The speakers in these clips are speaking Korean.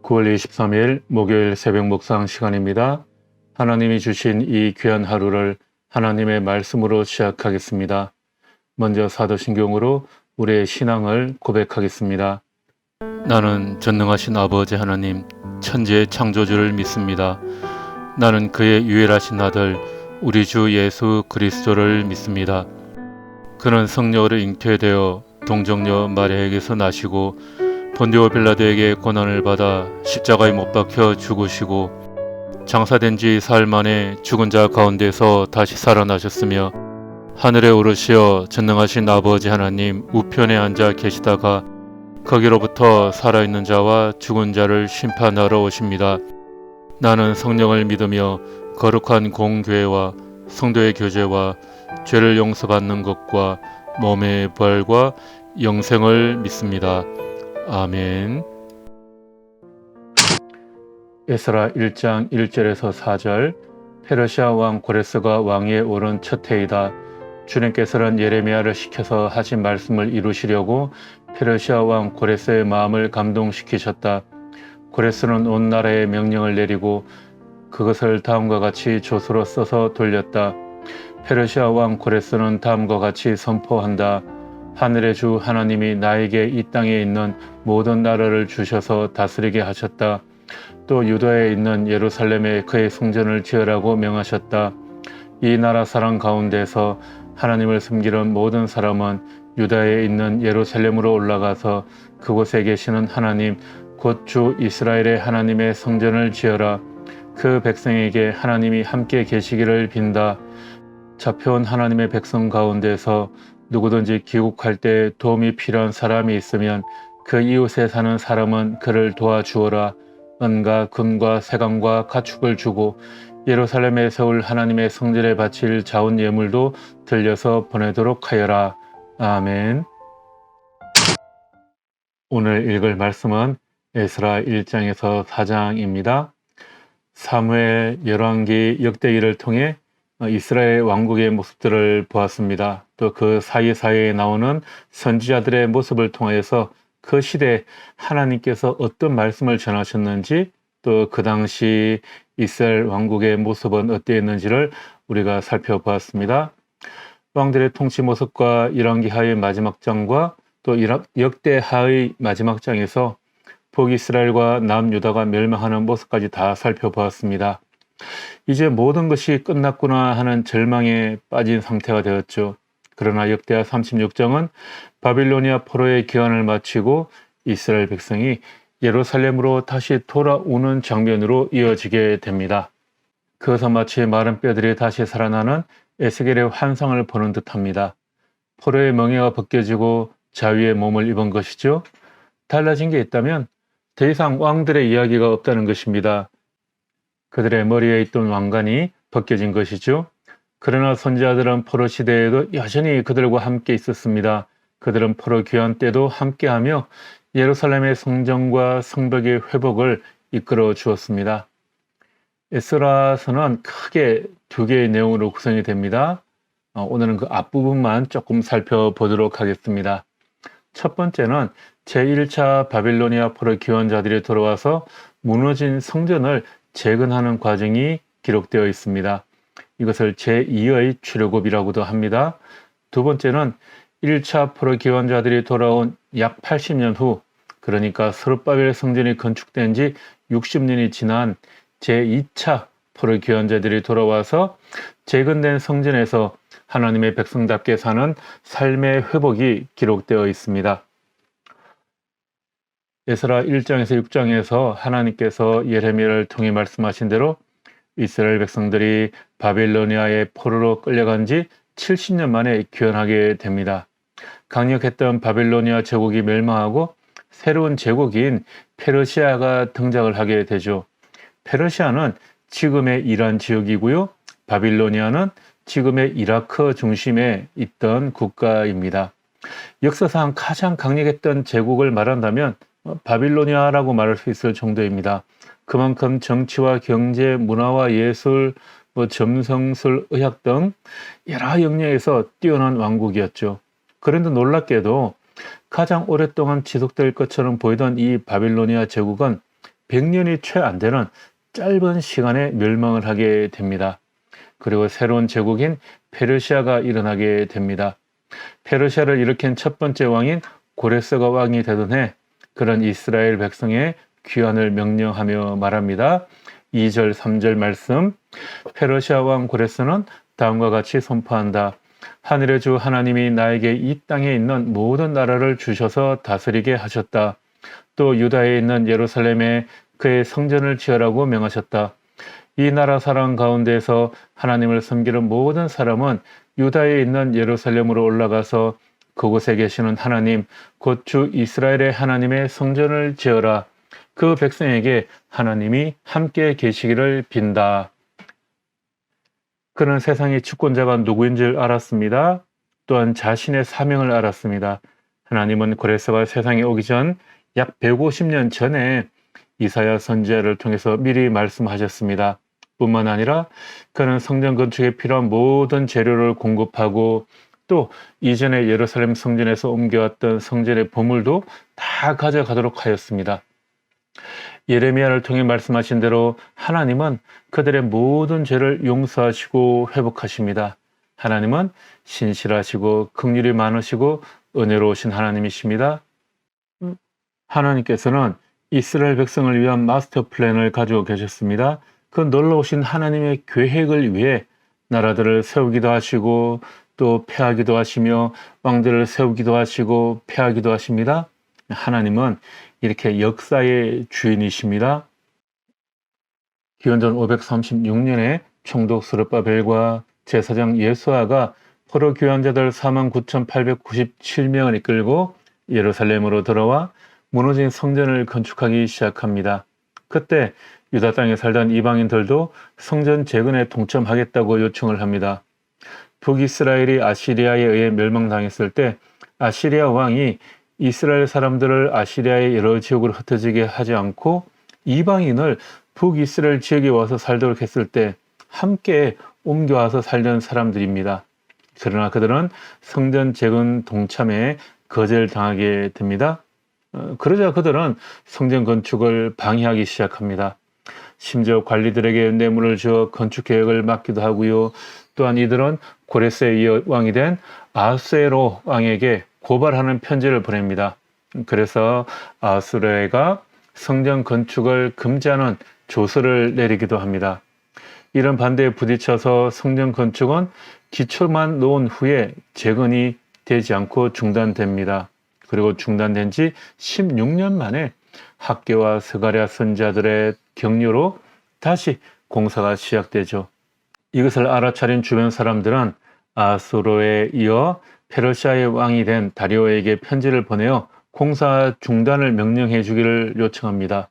9월 23일 목요일 새벽 묵상 시간입니다. 하나님이 주신 이 귀한 하루를 하나님의 말씀으로 시작하겠습니다. 먼저 사도신경으로 우리의 신앙을 고백하겠습니다. 나는 전능하신 아버지 하나님, 천지의 창조주를 믿습니다. 나는 그의 유일하신 아들, 우리 주 예수 그리스도를 믿습니다. 그는 성령으로 잉태되어 동정녀 마리아에게서 나시고 본디오 빌라도에게 고난을 받아 십자가에 못 박혀 죽으시고 장사된 지 사흘 만에 죽은 자 가운데서 다시 살아나셨으며 하늘에 오르시어 전능하신 아버지 하나님 우편에 앉아 계시다가 거기로부터 살아있는 자와 죽은 자를 심판하러 오십니다. 나는 성령을 믿으며 거룩한 공교회와 성도의 교제와 죄를 용서받는 것과 몸의 부활과 영생을 믿습니다. 아멘. 에스라 1장 1절에서 4절. 페르시아 왕 고레스가 왕위에 오른 첫 해이다. 주님께서는 예레미야를 시켜서 하신 말씀을 이루시려고 페르시아 왕 고레스의 마음을 감동시키셨다. 고레스는 온 나라에 명령을 내리고 그것을 다음과 같이 조서로 써서 돌렸다. 페르시아 왕 고레스는 다음과 같이 선포한다. 하늘의 주 하나님이 나에게 이 땅에 있는 모든 나라를 주셔서 다스리게 하셨다. 또 유다에 있는 예루살렘에 그의 성전을 지으라고 명하셨다. 이 나라 사람 가운데서 하나님을 섬기는 모든 사람은 유다에 있는 예루살렘으로 올라가서 그곳에 계시는 하나님 곧 주 이스라엘의 하나님의 성전을 지어라. 그 백성에게 하나님이 함께 계시기를 빈다. 잡혀온 하나님의 백성 가운데서 누구든지 귀국할 때 도움이 필요한 사람이 있으면 그 이웃에 사는 사람은 그를 도와주어라. 은과 금과 세강과 가축을 주고 예루살렘에 세울 하나님의 성전에 바칠 자원 예물도 들려서 보내도록 하여라. 아멘. 오늘 읽을 말씀은 에스라 1장에서 4장입니다. 사무엘, 열왕기, 역대기를 통해 이스라엘 왕국의 모습들을 보았습니다. 또 그 사이사이에 나오는 선지자들의 모습을 통해서 그 시대에 하나님께서 어떤 말씀을 전하셨는지 또 그 당시 이스라엘 왕국의 모습은 어땠는지를 우리가 살펴보았습니다. 왕들의 통치 모습과 열왕기하의 마지막 장과 또 역대하의 마지막 장에서 북이스라엘과 남유다가 멸망하는 모습까지 다 살펴보았습니다. 이제 모든 것이 끝났구나 하는 절망에 빠진 상태가 되었죠. 그러나 역대하 36장은 바빌로니아 포로의 기한을 마치고 이스라엘 백성이 예루살렘으로 다시 돌아오는 장면으로 이어지게 됩니다. 그것은 마치 마른 뼈들이 다시 살아나는 에스겔의 환상을 보는 듯합니다. 포로의 멍에가 벗겨지고 자유의 몸을 입은 것이죠. 달라진 게 있다면 더 이상 왕들의 이야기가 없다는 것입니다. 그들의 머리에 있던 왕관이 벗겨진 것이죠. 그러나 선지자들은 포로 시대에도 여전히 그들과 함께 있었습니다. 그들은 포로 귀환 때도 함께하며 예루살렘의 성전과 성벽의 회복을 이끌어 주었습니다. 에스라서는 크게 두 개의 내용으로 구성이 됩니다. 오늘은 그 앞부분만 조금 살펴보도록 하겠습니다. 첫 번째는 제1차 바빌로니아 포로 귀환자들이 돌아와서 무너진 성전을 재건하는 과정이 기록되어 있습니다. 이것을 제2의 출애굽이라고도 합니다. 두 번째는 1차 포로 귀환자들이 돌아온 약 80년 후, 그러니까 스룹바벨 성전이 건축된 지 60년이 지난 제2차 포로 귀환자들이 돌아와서 재건된 성전에서 하나님의 백성답게 사는 삶의 회복이 기록되어 있습니다. 에스라 1장에서 6장에서 하나님께서 예레미야를 통해 말씀하신 대로 이스라엘 백성들이 바빌로니아의 포로로 끌려간 지 70년 만에 귀환하게 됩니다. 강력했던 바빌로니아 제국이 멸망하고 새로운 제국인 페르시아가 등장을 하게 되죠. 페르시아는 지금의 이란 지역이고요. 바빌로니아는 지금의 이라크 중심에 있던 국가입니다. 역사상 가장 강력했던 제국을 말한다면 바빌로니아라고 말할 수 있을 정도입니다. 그만큼 정치와 경제, 문화와 예술, 점성술, 의학 등 여러 영역에서 뛰어난 왕국이었죠. 그런데 놀랍게도 가장 오랫동안 지속될 것처럼 보이던 이 바빌로니아 제국은 100년이 채 안 되는 짧은 시간에 멸망을 하게 됩니다. 그리고 새로운 제국인 페르시아가 일어나게 됩니다. 페르시아를 일으킨 첫 번째 왕인 고레스가 왕이 되던 해 그런 이스라엘 백성의 귀환을 명령하며 말합니다. 2절 3절 말씀, 페르시아 왕 고레스는 다음과 같이 선포한다. 하늘의 주 하나님이 나에게 이 땅에 있는 모든 나라를 주셔서 다스리게 하셨다. 또 유다에 있는 예루살렘에 그의 성전을 지으라고 명하셨다. 이 나라 사람 가운데서 하나님을 섬기는 모든 사람은 유다에 있는 예루살렘으로 올라가서 그곳에 계시는 하나님, 곧 주 이스라엘의 하나님의 성전을 지어라. 그 백성에게 하나님이 함께 계시기를 빈다. 그는 세상의 주권자가 누구인 줄 알았습니다. 또한 자신의 사명을 알았습니다. 하나님은 고레스가 세상에 오기 전 약 150년 전에 이사야 선지자를 통해서 미리 말씀하셨습니다. 뿐만 아니라 그는 성전 건축에 필요한 모든 재료를 공급하고 또 이전에 예루살렘 성전에서 옮겨왔던 성전의 보물도 다 가져가도록 하였습니다. 예레미야를 통해 말씀하신 대로 하나님은 그들의 모든 죄를 용서하시고 회복하십니다. 하나님은 신실하시고 긍휼이 많으시고 은혜로우신 하나님이십니다. 하나님께서는 이스라엘 백성을 위한 마스터 플랜을 가지고 계셨습니다. 그 놀라우신 하나님의 계획을 위해 나라들을 세우기도 하시고 또 패하기도 하시며 왕들을 세우기도 하시고 패하기도 하십니다. 하나님은 이렇게 역사의 주인이십니다. 기원전 536년에 총독 스룹바벨과 제사장 예수아가 포로 귀환자들 49,897명을 이끌고 예루살렘으로 들어와 무너진 성전을 건축하기 시작합니다. 그때 유다 땅에 살던 이방인들도 성전 재건에 동참하겠다고 요청을 합니다. 북이스라엘이 아시리아에 의해 멸망당했을 때 아시리아 왕이 이스라엘 사람들을 아시리아의 여러 지역으로 흩어지게 하지 않고 이방인을 북이스라엘 지역에 와서 살도록 했을 때 함께 옮겨와서 살던 사람들입니다. 그러나 그들은 성전 재건 동참에 거절당하게 됩니다. 그러자 그들은 성전 건축을 방해하기 시작합니다. 심지어 관리들에게 뇌물을 주어 건축 계획을 맡기도 하고요. 또한 이들은 고레스의 왕이 된 아수에로 왕에게 고발하는 편지를 보냅니다. 그래서 아수에로가 성전 건축을 금지하는 조서를 내리기도 합니다. 이런 반대에 부딪혀서 성전 건축은 기초만 놓은 후에 재건이 되지 않고 중단됩니다. 그리고 중단된 지 16년 만에 학계와 스가랴 선지자들의 격려로 다시 공사가 시작되죠. 이것을 알아차린 주변 사람들은 아수로에 이어 페르시아의 왕이 된 다리오에게 편지를 보내어 공사 중단을 명령해 주기를 요청합니다.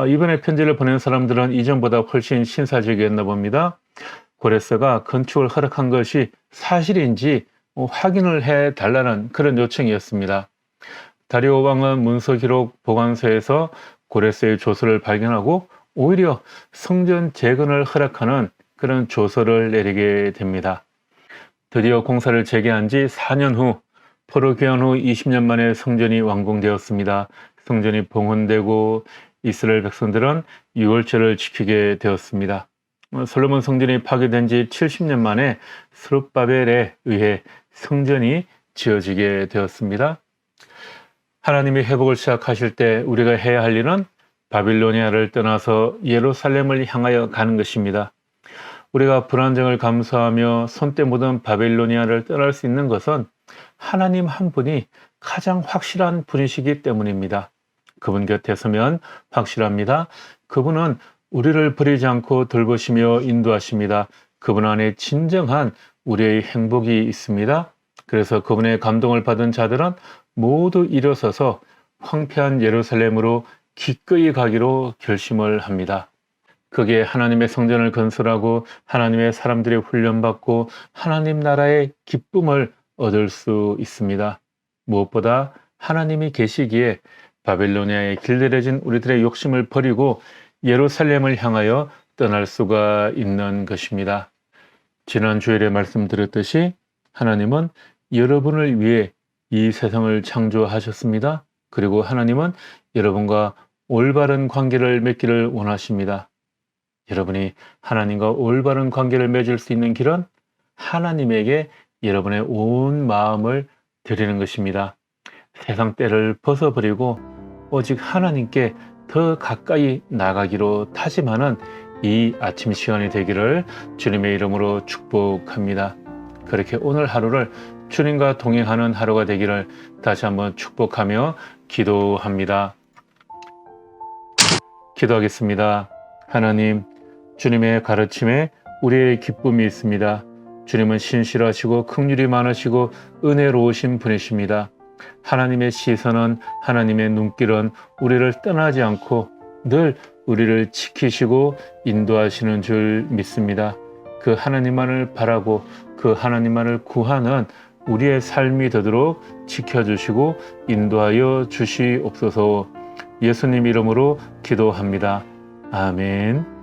이번에 편지를 보낸 사람들은 이전보다 훨씬 신사적이었나 봅니다. 고레스가 건축을 허락한 것이 사실인지 확인을 해 달라는 그런 요청이었습니다. 다리오 왕은 문서 기록 보관소에서 고레스의 조서를 발견하고 오히려 성전 재건을 허락하는 그런 조서를 내리게 됩니다. 드디어 공사를 재개한 지 4년 후 포로 귀환 후 20년 만에 성전이 완공되었습니다. 성전이 봉헌되고 이스라엘 백성들은 유월절을 지키게 되었습니다. 솔로몬 성전이 파괴된 지 70년 만에 스룹바벨에 의해 성전이 지어지게 되었습니다. 하나님이 회복을 시작하실 때 우리가 해야 할 일은 바빌로니아를 떠나서 예루살렘을 향하여 가는 것입니다. 우리가 불안정을 감수하며 손때 묻은 바빌로니아를 떠날 수 있는 것은 하나님 한 분이 가장 확실한 분이시기 때문입니다. 그분 곁에 서면 확실합니다. 그분은 우리를 버리지 않고 돌보시며 인도하십니다. 그분 안에 진정한 우리의 행복이 있습니다. 그래서 그분의 감동을 받은 자들은 모두 일어서서 황폐한 예루살렘으로 기꺼이 가기로 결심을 합니다. 그게 하나님의 성전을 건설하고 하나님의 사람들이 훈련받고 하나님 나라의 기쁨을 얻을 수 있습니다. 무엇보다 하나님이 계시기에 바빌로니아에 길들여진 우리들의 욕심을 버리고 예루살렘을 향하여 떠날 수가 있는 것입니다. 지난 주일에 말씀드렸듯이 하나님은 여러분을 위해 이 세상을 창조하셨습니다. 그리고 하나님은 여러분과 올바른 관계를 맺기를 원하십니다. 여러분이 하나님과 올바른 관계를 맺을 수 있는 길은 하나님에게 여러분의 온 마음을 드리는 것입니다. 세상 때를 벗어버리고 오직 하나님께 더 가까이 나가기로 다짐하는 이 아침 시간이 되기를 주님의 이름으로 축복합니다. 그렇게 오늘 하루를 주님과 동행하는 하루가 되기를 다시 한번 축복하며 기도합니다. 기도하겠습니다. 하나님, 주님의 가르침에 우리의 기쁨이 있습니다. 주님은 신실하시고 긍휼이 많으시고 은혜로우신 분이십니다. 하나님의 시선은, 하나님의 눈길은 우리를 떠나지 않고 늘 우리를 지키시고 인도하시는 줄 믿습니다. 그 하나님만을 바라고 그 하나님만을 구하는 우리의 삶이 되도록 지켜주시고 인도하여 주시옵소서. 예수님 이름으로 기도합니다. 아멘.